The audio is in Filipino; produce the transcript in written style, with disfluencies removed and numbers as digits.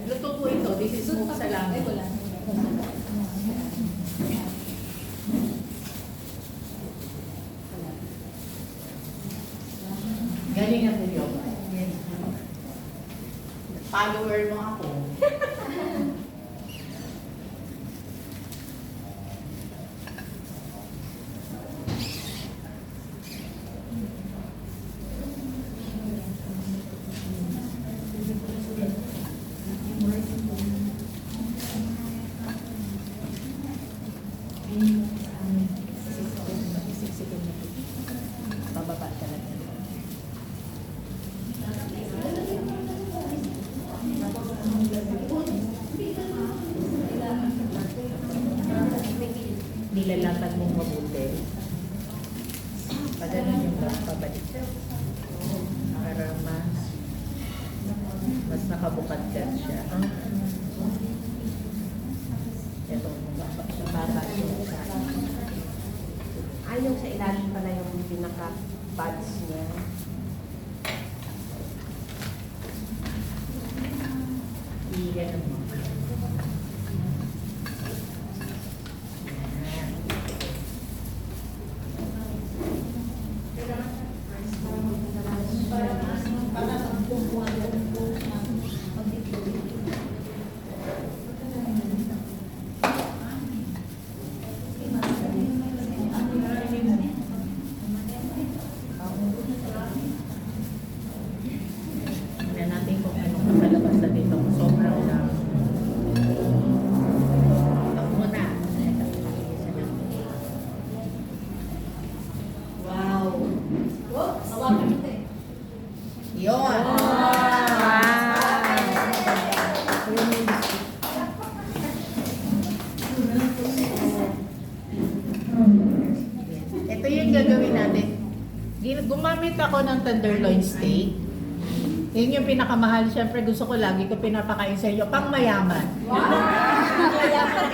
Luto po ito. This is smoke salami. Galing ako yun. Follower mo ako. Pababa talaga. Nilalapad mong mabuti. Pagano'n yung pabalik. Para mas nakabukad ka siya. Ito, para yung sa Yung sa ilalim pala yung pinaka-buds niya. iyan mo. Tingnan natin kung anong kakalabas na dito. Sobrang lang. Ito muna. Wow! Hawakan ito eh. Yun! Ito yung gagawin natin. Gumamit ako ng tenderloin steak. Yun yung pinakamahal. Siyempre gusto ko lagi ko pinapakain sa inyo. Pang mayaman. Wow!